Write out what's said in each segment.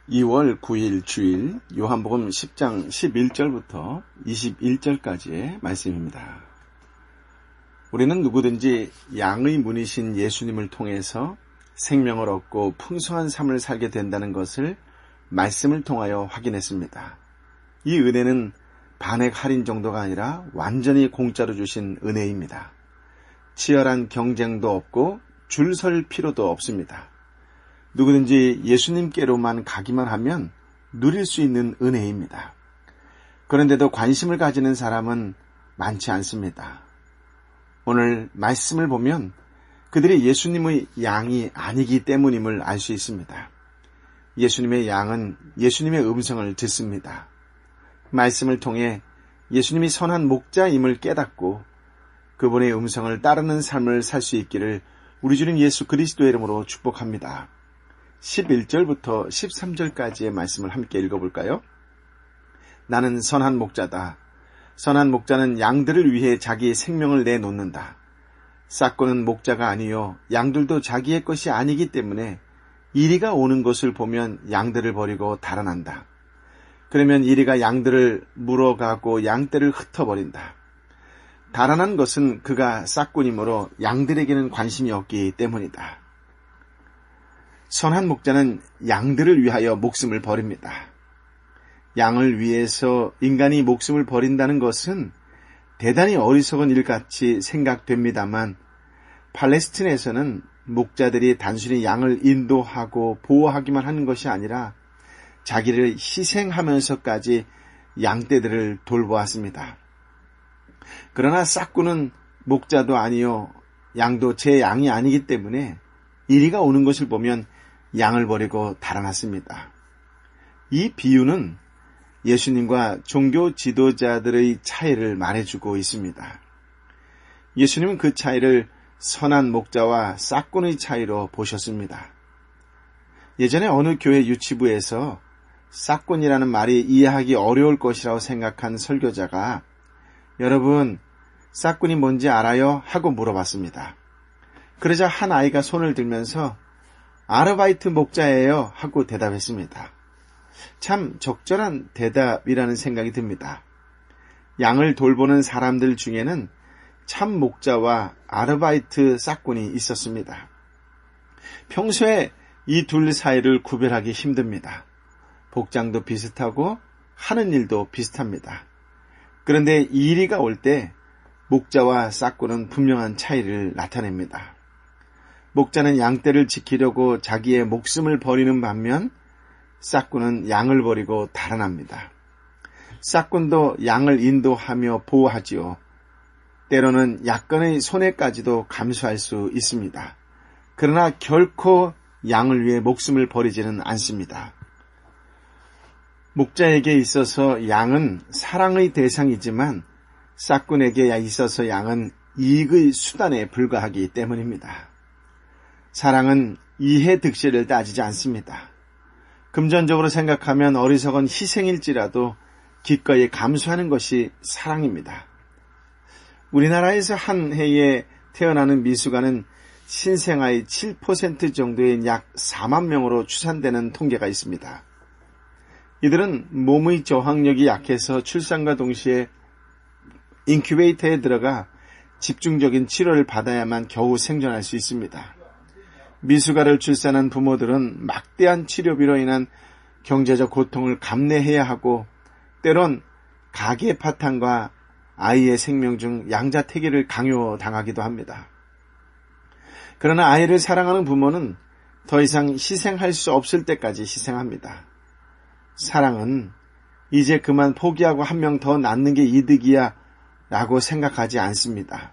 2월 9일 주일 요한복음 10장 11절부터 21절까지의 말씀입니다. 우리는 누구든지 양의 문이신 예수님을 통해서 생명을 얻고 풍성한 삶을 살게 된다는 것을 말씀을 통하여 확인했습니다. 이 은혜는 반액 할인 정도가 아니라 완전히 공짜로 주신 은혜입니다. 치열한 경쟁도 없고 줄 설 필요도 없습니다. 누구든지 예수님께로만 가기만 하면 누릴 수 있는 은혜입니다. 그런데도 관심을 가지는 사람은 많지 않습니다. 오늘 말씀을 보면 그들이 예수님의 양이 아니기 때문임을 알 수 있습니다. 예수님의 양은 예수님의 음성을 듣습니다. 말씀을 통해 예수님이 선한 목자임을 깨닫고 그분의 음성을 따르는 삶을 살 수 있기를 우리 주님 예수 그리스도의 이름으로 축복합니다. 11절부터 13절까지의 말씀을 함께 읽어볼까요? 나는 선한 목자다. 선한 목자는 양들을 위해 자기 생명을 내놓는다. 싹고는 목자가 아니요 양들도 자기의 것이 아니기 때문에 이리가 오는 것을 보면 양들을 버리고 달아난다. 그러면 이리가 양들을 물어가고 양떼를 흩어버린다. 달아난 것은 그가 싹꾼이므로 양들에게는 관심이 없기 때문이다. 선한 목자는 양들을 위하여 목숨을 버립니다. 양을 위해서 인간이 목숨을 버린다는 것은 대단히 어리석은 일같이 생각됩니다만 팔레스틴에서는 목자들이 단순히 양을 인도하고 보호하기만 하는 것이 아니라 자기를 희생하면서까지 양떼들을 돌보았습니다. 그러나 싹꾼은 목자도 아니요 양도 제 양이 아니기 때문에 이리가 오는 것을 보면 양을 버리고 달아났습니다. 이 비유는 예수님과 종교 지도자들의 차이를 말해주고 있습니다. 예수님은 그 차이를 선한 목자와 싹꾼의 차이로 보셨습니다. 예전에 어느 교회 유치부에서 싹꾼이라는 말이 이해하기 어려울 것이라고 생각한 설교자가 여러분 싹꾼이 뭔지 알아요? 하고 물어봤습니다. 그러자 한 아이가 손을 들면서 아르바이트 목자예요 하고 대답했습니다. 참 적절한 대답이라는 생각이 듭니다. 양을 돌보는 사람들 중에는 참 목자와 아르바이트 싹꾼이 있었습니다. 평소에 이 둘 사이를 구별하기 힘듭니다. 복장도 비슷하고 하는 일도 비슷합니다. 그런데 이리가 올 때 목자와 싹꾼은 분명한 차이를 나타냅니다. 목자는 양떼를 지키려고 자기의 목숨을 버리는 반면 싹꾼은 양을 버리고 달아납니다. 싹꾼도 양을 인도하며 보호하지요. 때로는 약간의 손해까지도 감수할 수 있습니다. 그러나 결코 양을 위해 목숨을 버리지는 않습니다. 목자에게 있어서 양은 사랑의 대상이지만 싹꾼에게 있어서 양은 이익의 수단에 불과하기 때문입니다. 사랑은 이해 득실을 따지지 않습니다. 금전적으로 생각하면 어리석은 희생일지라도 기꺼이 감수하는 것이 사랑입니다. 우리나라에서 한 해에 태어나는 미숙아는 신생아의 7% 정도인 약 4만 명으로 추산되는 통계가 있습니다. 이들은 몸의 저항력이 약해서 출산과 동시에 인큐베이터에 들어가 집중적인 치료를 받아야만 겨우 생존할 수 있습니다. 미숙아를 출산한 부모들은 막대한 치료비로 인한 경제적 고통을 감내해야 하고 때론 가계 파탄과 아이의 생명 중 양자택일을 강요당하기도 합니다. 그러나 아이를 사랑하는 부모는 더 이상 희생할 수 없을 때까지 희생합니다. 사랑은 이제 그만 포기하고 한 명 더 낳는 게 이득이야 라고 생각하지 않습니다.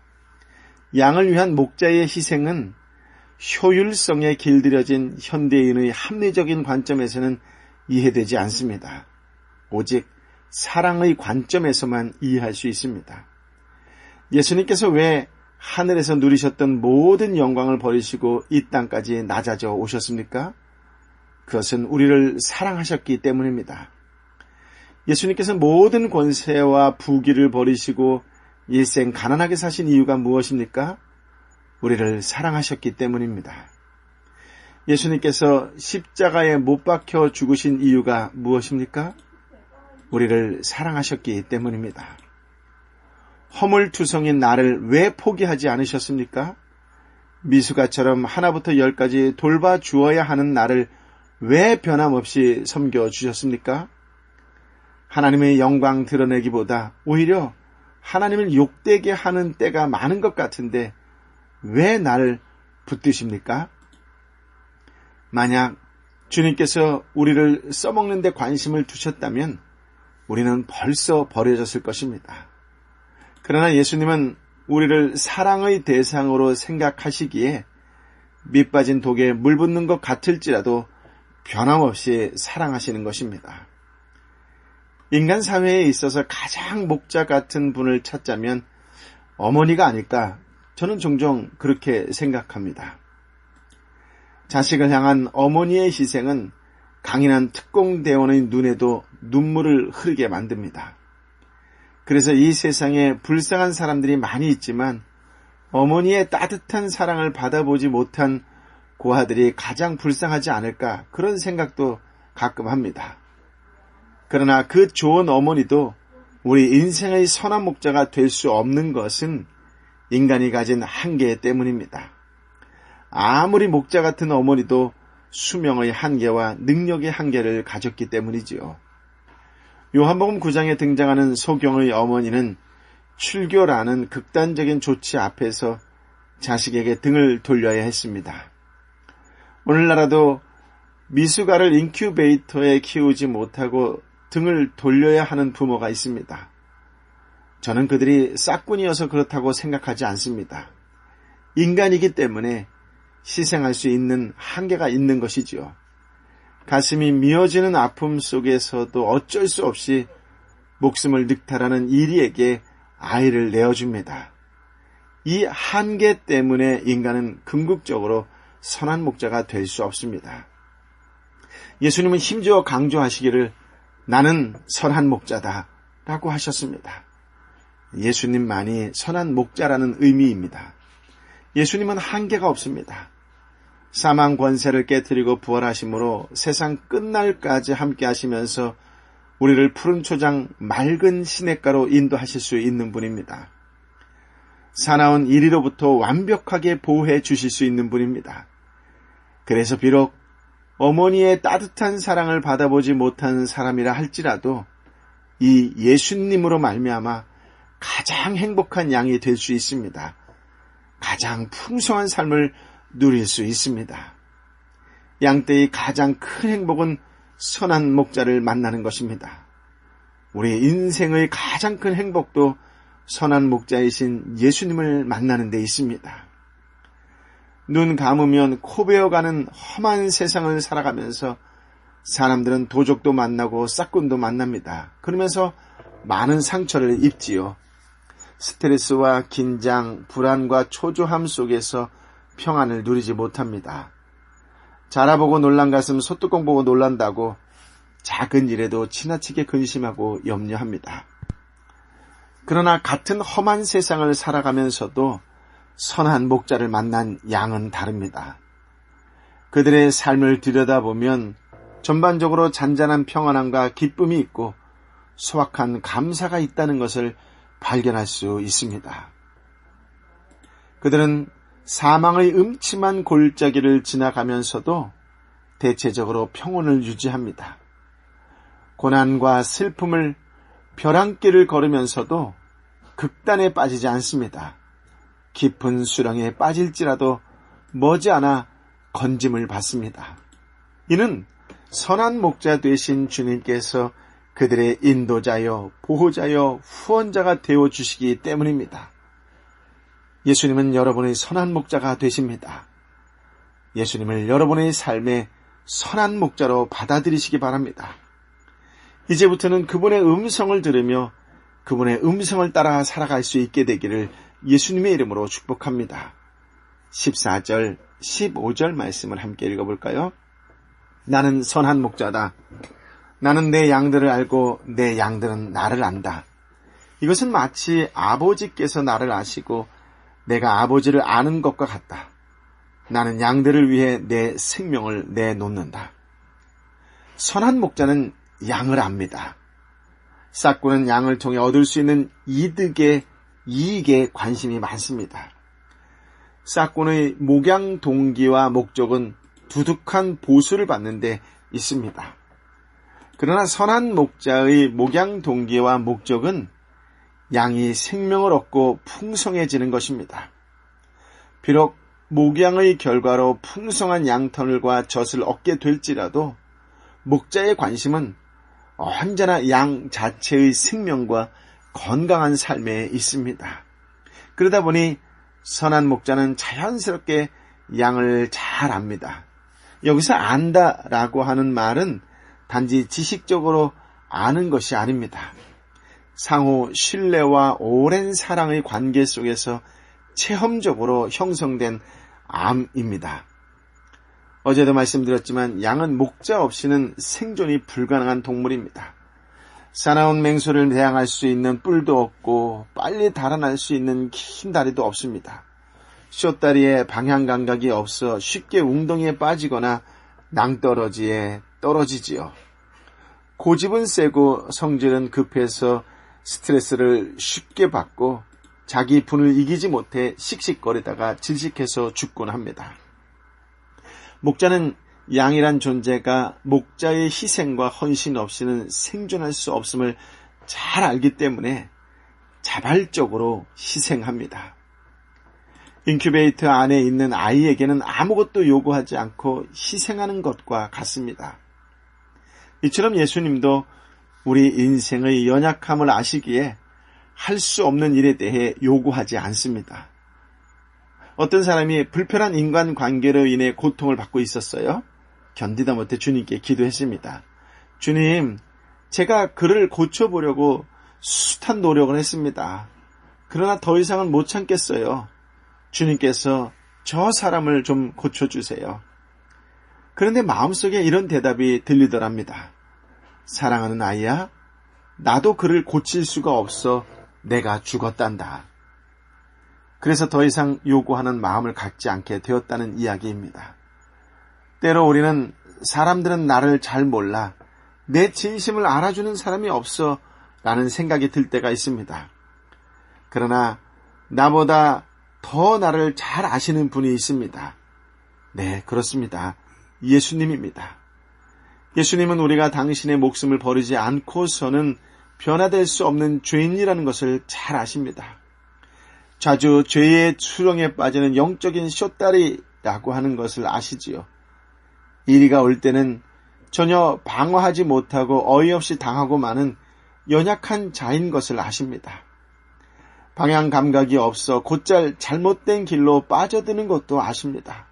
양을 위한 목자의 희생은 효율성에 길들여진 현대인의 합리적인 관점에서는 이해되지 않습니다. 오직 사랑의 관점에서만 이해할 수 있습니다. 예수님께서 왜 하늘에서 누리셨던 모든 영광을 버리시고 이 땅까지 낮아져 오셨습니까? 그것은 우리를 사랑하셨기 때문입니다. 예수님께서 모든 권세와 부귀를 버리시고 일생 가난하게 사신 이유가 무엇입니까? 우리를 사랑하셨기 때문입니다. 예수님께서 십자가에 못 박혀 죽으신 이유가 무엇입니까? 우리를 사랑하셨기 때문입니다. 허물투성인 나를 왜 포기하지 않으셨습니까? 미숙아처럼 하나부터 열까지 돌봐주어야 하는 나를 왜 변함없이 섬겨주셨습니까? 하나님의 영광 드러내기보다 오히려 하나님을 욕되게 하는 때가 많은 것 같은데 왜 나를 붙드십니까? 만약 주님께서 우리를 써먹는 데 관심을 두셨다면 우리는 벌써 버려졌을 것입니다. 그러나 예수님은 우리를 사랑의 대상으로 생각하시기에 밑빠진 독에 물 붓는 것 같을지라도 변함없이 사랑하시는 것입니다. 인간 사회에 있어서 가장 목자 같은 분을 찾자면 어머니가 아닐까 저는 종종 그렇게 생각합니다. 자식을 향한 어머니의 희생은 강인한 특공대원의 눈에도 눈물을 흐르게 만듭니다. 그래서 이 세상에 불쌍한 사람들이 많이 있지만 어머니의 따뜻한 사랑을 받아보지 못한 고아들이 가장 불쌍하지 않을까 그런 생각도 가끔 합니다. 그러나 그 좋은 어머니도 우리 인생의 선한 목자가 될 수 없는 것은 인간이 가진 한계 때문입니다. 아무리 목자 같은 어머니도 수명의 한계와 능력의 한계를 가졌기 때문이지요. 요한복음 9장에 등장하는 소경의 어머니는 출교라는 극단적인 조치 앞에서 자식에게 등을 돌려야 했습니다. 오늘날에도 미숙아를 인큐베이터에 키우지 못하고 등을 돌려야 하는 부모가 있습니다. 저는 그들이 싹군이어서 그렇다고 생각하지 않습니다. 인간이기 때문에 희생할 수 있는 한계가 있는 것이지요. 가슴이 미어지는 아픔 속에서도 어쩔 수 없이 목숨을 늑탈하는 이리에게 아이를 내어줍니다. 이 한계 때문에 인간은 궁극적으로 선한 목자가 될 수 없습니다. 예수님은 힘주어 강조하시기를 나는 선한 목자다 라고 하셨습니다. 예수님만이 선한 목자라는 의미입니다. 예수님은 한계가 없습니다. 사망 권세를 깨뜨리고 부활하심으로 세상 끝날까지 함께 하시면서 우리를 푸른 초장 맑은 시냇가로 인도하실 수 있는 분입니다. 사나운 이리로부터 완벽하게 보호해 주실 수 있는 분입니다. 그래서 비록 어머니의 따뜻한 사랑을 받아보지 못한 사람이라 할지라도 이 예수님으로 말미암아 가장 행복한 양이 될 수 있습니다. 가장 풍성한 삶을 누릴 수 있습니다. 양떼의 가장 큰 행복은 선한 목자를 만나는 것입니다. 우리 인생의 가장 큰 행복도 선한 목자이신 예수님을 만나는 데 있습니다. 눈 감으면 코 베어가는 험한 세상을 살아가면서 사람들은 도적도 만나고 싹군도 만납니다. 그러면서 많은 상처를 입지요. 스트레스와 긴장, 불안과 초조함 속에서 평안을 누리지 못합니다. 자라보고 놀란 가슴 소뚜껑 보고 놀란다고 작은 일에도 지나치게 근심하고 염려합니다. 그러나 같은 험한 세상을 살아가면서도 선한 목자를 만난 양은 다릅니다. 그들의 삶을 들여다보면 전반적으로 잔잔한 평안함과 기쁨이 있고 소확한 감사가 있다는 것을 발견할 수 있습니다. 그들은 사망의 음침한 골짜기를 지나가면서도 대체적으로 평온을 유지합니다. 고난과 슬픔을 벼랑길을 걸으면서도 극단에 빠지지 않습니다. 깊은 수렁에 빠질지라도 머지않아 건짐을 받습니다. 이는 선한 목자 되신 주님께서 그들의 인도자여 보호자여 후원자가 되어주시기 때문입니다. 예수님은 여러분의 선한 목자가 되십니다. 예수님을 여러분의 삶의 선한 목자로 받아들이시기 바랍니다. 이제부터는 그분의 음성을 들으며 그분의 음성을 따라 살아갈 수 있게 되기를 예수님의 이름으로 축복합니다. 14절, 15절 말씀을 함께 읽어볼까요? 나는 선한 목자다. 나는 내 양들을 알고 내 양들은 나를 안다. 이것은 마치 아버지께서 나를 아시고 내가 아버지를 아는 것과 같다. 나는 양들을 위해 내 생명을 내놓는다. 선한 목자는 양을 압니다. 싹구는 양을 통해 얻을 수 있는 이익에 관심이 많습니다. 싹군의 목양 동기와 목적은 두둑한 보수를 받는 데 있습니다. 그러나 선한 목자의 목양 동기와 목적은 양이 생명을 얻고 풍성해지는 것입니다. 비록 목양의 결과로 풍성한 양터널과 젖을 얻게 될지라도 목자의 관심은 언제나 양 자체의 생명과 건강한 삶에 있습니다. 그러다 보니 선한 목자는 자연스럽게 양을 잘 압니다. 여기서 안다라고 하는 말은 단지 지식적으로 아는 것이 아닙니다. 상호 신뢰와 오랜 사랑의 관계 속에서 체험적으로 형성된 암입니다. 어제도 말씀드렸지만 양은 목자 없이는 생존이 불가능한 동물입니다. 사나운 맹수를 대항할 수 있는 뿔도 없고 빨리 달아날 수 있는 긴 다리도 없습니다. 숏다리에 방향 감각이 없어 쉽게 웅덩이에 빠지거나 낭떠러지에 떨어지지요. 고집은 세고 성질은 급해서 스트레스를 쉽게 받고 자기 분을 이기지 못해 씩씩거리다가 질식해서 죽곤 합니다. 목자는 양이란 존재가 목자의 희생과 헌신 없이는 생존할 수 없음을 잘 알기 때문에 자발적으로 희생합니다. 인큐베이터 안에 있는 아이에게는 아무것도 요구하지 않고 희생하는 것과 같습니다. 이처럼 예수님도 우리 인생의 연약함을 아시기에 할 수 없는 일에 대해 요구하지 않습니다. 어떤 사람이 불편한 인간관계로 인해 고통을 받고 있었어요. 견디다 못해 주님께 기도했습니다. 주님, 제가 그를 고쳐보려고 숱한 노력을 했습니다. 그러나 더 이상은 못 참겠어요. 주님께서 저 사람을 좀 고쳐주세요. 그런데 마음속에 이런 대답이 들리더랍니다. 사랑하는 아이야, 나도 그를 고칠 수가 없어 내가 죽었단다. 그래서 더 이상 요구하는 마음을 갖지 않게 되었다는 이야기입니다. 때로 우리는 사람들은 나를 잘 몰라, 내 진심을 알아주는 사람이 없어 라는 생각이 들 때가 있습니다. 그러나 나보다 더 나를 잘 아시는 분이 있습니다. 네, 그렇습니다. 예수님입니다. 예수님은 우리가 당신의 목숨을 버리지 않고서는 변화될 수 없는 죄인이라는 것을 잘 아십니다. 자주 죄의 수렁에 빠지는 영적인 숏다리라고 하는 것을 아시지요. 이리가 올 때는 전혀 방어하지 못하고 어이없이 당하고 마는 연약한 자인 것을 아십니다. 방향 감각이 없어 곧잘 잘못된 길로 빠져드는 것도 아십니다.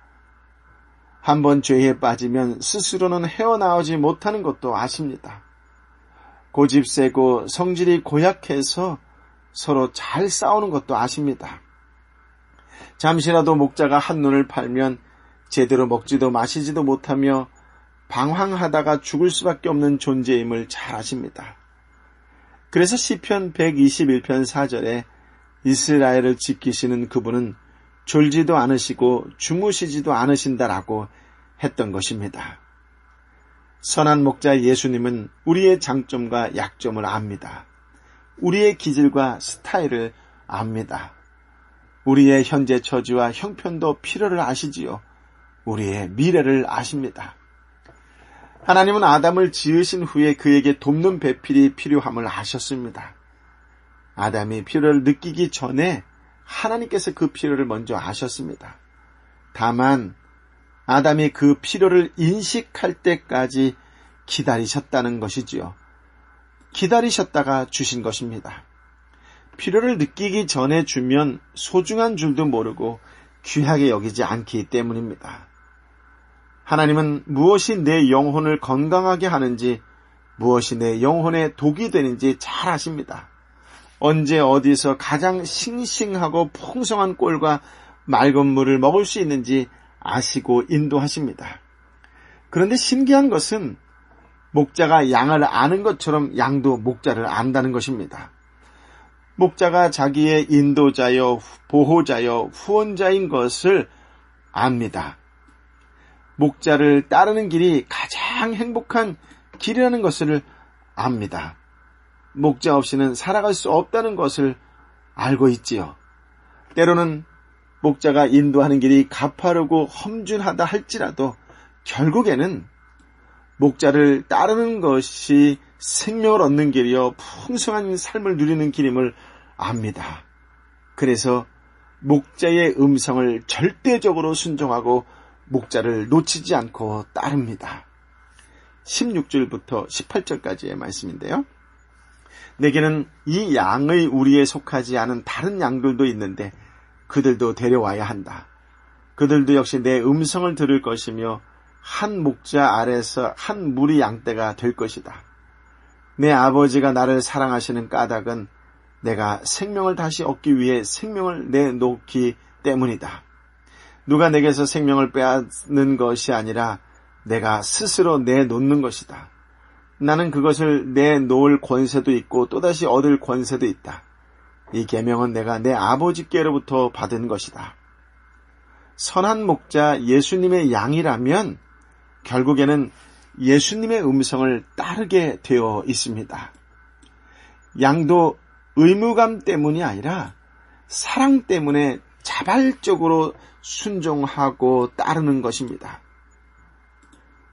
한번 죄에 빠지면 스스로는 헤어나오지 못하는 것도 아십니다. 고집세고 성질이 고약해서 서로 잘 싸우는 것도 아십니다. 잠시라도 목자가 한눈을 팔면 제대로 먹지도 마시지도 못하며 방황하다가 죽을 수밖에 없는 존재임을 잘 아십니다. 그래서 시편 121편 4절에 이스라엘을 지키시는 그분은 졸지도 않으시고 주무시지도 않으신다라고 했던 것입니다. 선한 목자 예수님은 우리의 장점과 약점을 압니다. 우리의 기질과 스타일을 압니다. 우리의 현재 처지와 형편도 필요를 아시지요. 우리의 미래를 아십니다. 하나님은 아담을 지으신 후에 그에게 돕는 배필이 필요함을 아셨습니다. 아담이 필요를 느끼기 전에 하나님께서 그 필요를 먼저 아셨습니다. 다만 아담이 그 필요를 인식할 때까지 기다리셨다는 것이지요. 기다리셨다가 주신 것입니다. 필요를 느끼기 전에 주면 소중한 줄도 모르고 귀하게 여기지 않기 때문입니다. 하나님은 무엇이 내 영혼을 건강하게 하는지, 무엇이 내 영혼에 독이 되는지 잘 아십니다. 언제 어디서 가장 싱싱하고 풍성한 꼴과 맑은 물을 먹을 수 있는지 아시고 인도하십니다. 그런데 신기한 것은 목자가 양을 아는 것처럼 양도 목자를 안다는 것입니다. 목자가 자기의 인도자여 보호자여 후원자인 것을 압니다. 목자를 따르는 길이 가장 행복한 길이라는 것을 압니다. 목자 없이는 살아갈 수 없다는 것을 알고 있지요. 때로는 목자가 인도하는 길이 가파르고 험준하다 할지라도 결국에는 목자를 따르는 것이 생명을 얻는 길이요 풍성한 삶을 누리는 길임을 압니다. 그래서 목자의 음성을 절대적으로 순종하고 목자를 놓치지 않고 따릅니다. 16절부터 18절까지의 말씀인데요. 내게는 이 양의 우리에 속하지 않은 다른 양들도 있는데 그들도 데려와야 한다. 그들도 역시 내 음성을 들을 것이며 한 목자 아래서 한 무리 양떼가 될 것이다. 내 아버지가 나를 사랑하시는 까닭은 내가 생명을 다시 얻기 위해 생명을 내놓기 때문이다. 누가 내게서 생명을 빼앗는 것이 아니라 내가 스스로 내놓는 것이다. 나는 그것을 내놓을 권세도 있고 또다시 얻을 권세도 있다. 이 계명은 내가 내 아버지께로부터 받은 것이다. 선한 목자 예수님의 양이라면 결국에는 예수님의 음성을 따르게 되어 있습니다. 양도 의무감 때문이 아니라 사랑 때문에 자발적으로 순종하고 따르는 것입니다.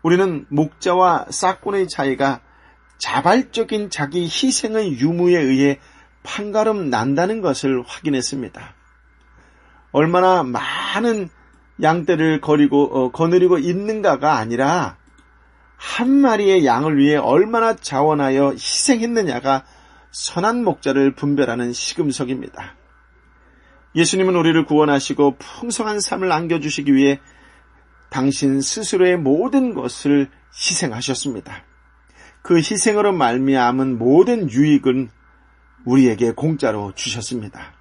우리는 목자와 싹꾼의 차이가 자발적인 자기 희생의 유무에 의해 판가름 난다는 것을 확인했습니다. 얼마나 많은 양떼를 거느리고 있는가가 아니라 한 마리의 양을 위해 얼마나 자원하여 희생했느냐가 선한 목자를 분별하는 시금석입니다. 예수님은 우리를 구원하시고 풍성한 삶을 안겨주시기 위해 당신 스스로의 모든 것을 희생하셨습니다. 그 희생으로 말미암은 모든 유익은 우리에게 공짜로 주셨습니다.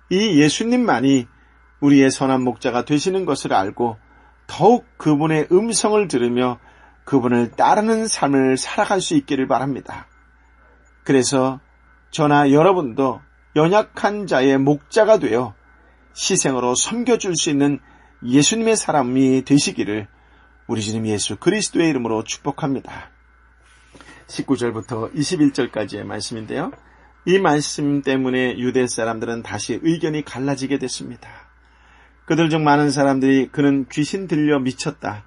이 예수님만이 우리의 선한 목자가 되시는 것을 알고 더욱 그분의 음성을 들으며 그분을 따르는 삶을 살아갈 수 있기를 바랍니다. 그래서 저나 여러분도 연약한 자의 목자가 되어 희생으로 섬겨줄 수 있는 예수님의 사람이 되시기를 우리 주님 예수 그리스도의 이름으로 축복합니다. 19절부터 21절까지의 말씀인데요. 이 말씀 때문에 유대 사람들은 다시 의견이 갈라지게 됐습니다. 그들 중 많은 사람들이 그는 귀신 들려 미쳤다.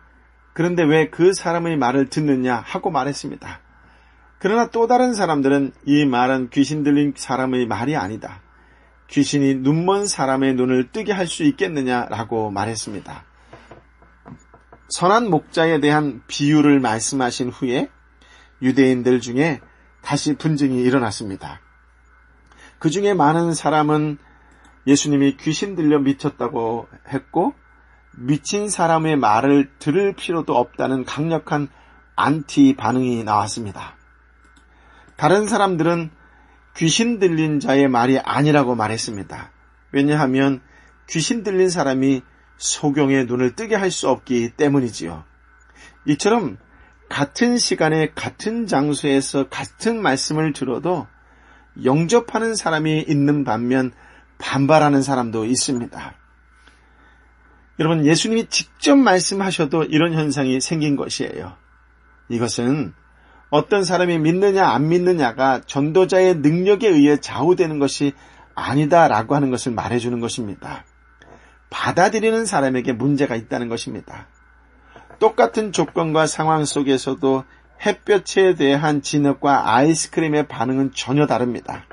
그런데 왜 그 사람의 말을 듣느냐 하고 말했습니다. 그러나 또 다른 사람들은 이 말은 귀신 들린 사람의 말이 아니다. 귀신이 눈먼 사람의 눈을 뜨게 할 수 있겠느냐라고 말했습니다. 선한 목자에 대한 비유를 말씀하신 후에 유대인들 중에 다시 분쟁이 일어났습니다. 그 중에 많은 사람은 예수님이 귀신 들려 미쳤다고 했고 미친 사람의 말을 들을 필요도 없다는 강력한 안티 반응이 나왔습니다. 다른 사람들은 귀신 들린 자의 말이 아니라고 말했습니다. 왜냐하면 귀신 들린 사람이 소경의 눈을 뜨게 할 수 없기 때문이지요. 이처럼 같은 시간에 같은 장소에서 같은 말씀을 들어도 영접하는 사람이 있는 반면 반발하는 사람도 있습니다. 여러분, 예수님이 직접 말씀하셔도 이런 현상이 생긴 것이에요. 이것은 어떤 사람이 믿느냐 안 믿느냐가 전도자의 능력에 의해 좌우되는 것이 아니다라고 하는 것을 말해주는 것입니다. 받아들이는 사람에게 문제가 있다는 것입니다. 똑같은 조건과 상황 속에서도 햇볕에 대한 진흙과 아이스크림의 반응은 전혀 다릅니다.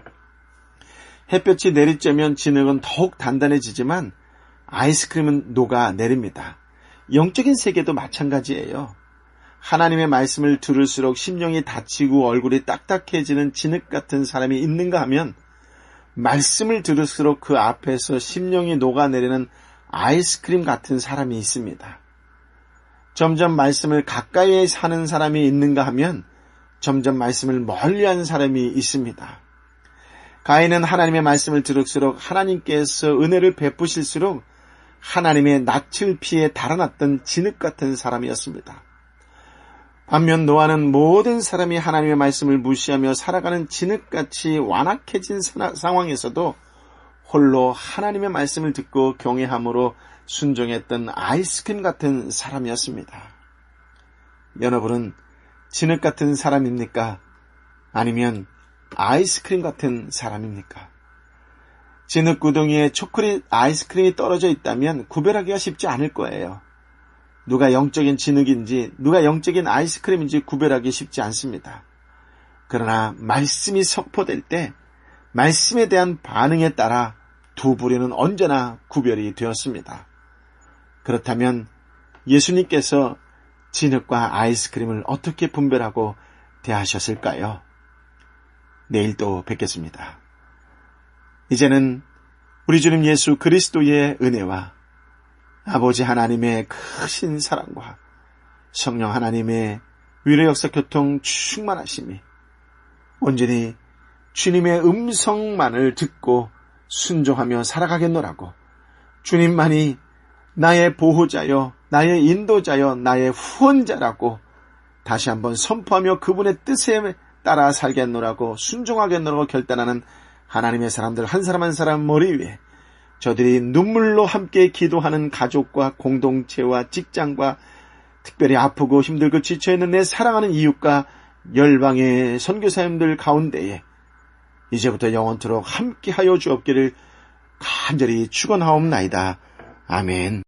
햇볕이 내리쬐면 진흙은 더욱 단단해지지만 아이스크림은 녹아내립니다. 영적인 세계도 마찬가지예요. 하나님의 말씀을 들을수록 심령이 다치고 얼굴이 딱딱해지는 진흙 같은 사람이 있는가 하면 말씀을 들을수록 그 앞에서 심령이 녹아내리는 아이스크림 같은 사람이 있습니다. 점점 말씀을 가까이 사는 사람이 있는가 하면 점점 말씀을 멀리하는 사람이 있습니다. 가인은 하나님의 말씀을 들을수록 하나님께서 은혜를 베푸실수록 하나님의 낯을 피해 달아났던 진흙 같은 사람이었습니다. 반면 노아는 모든 사람이 하나님의 말씀을 무시하며 살아가는 진흙같이 완악해진 상황에서도 홀로 하나님의 말씀을 듣고 경외함으로 순종했던 아이스크림 같은 사람이었습니다. 여러분은 진흙 같은 사람입니까? 아니면 아이스크림 같은 사람입니까? 진흙 구덩이에 초콜릿 아이스크림이 떨어져 있다면 구별하기가 쉽지 않을 거예요. 누가 영적인 진흙인지 누가 영적인 아이스크림인지 구별하기 쉽지 않습니다. 그러나 말씀이 선포될 때 말씀에 대한 반응에 따라 두 부류는 언제나 구별이 되었습니다. 그렇다면 예수님께서 진흙과 아이스크림을 어떻게 분별하고 대하셨을까요? 내일 또 뵙겠습니다. 이제는 우리 주님 예수 그리스도의 은혜와 아버지 하나님의 크신 사랑과 성령 하나님의 위로 역사 교통 충만하심이 온전히 주님의 음성만을 듣고 순종하며 살아가겠노라고, 주님만이 나의 보호자여, 나의 인도자여, 나의 후원자라고 다시 한번 선포하며 그분의 뜻에 따라 살겠노라고, 순종하겠노라고 결단하는 하나님의 사람들 한 사람 한 사람 머리 위에 저들이 눈물로 함께 기도하는 가족과 공동체와 직장과 특별히 아프고 힘들고 지쳐있는 내 사랑하는 이웃과 열방의 선교사님들 가운데에 이제부터 영원토록 함께하여 주옵기를 간절히 축원하옵나이다. 아멘.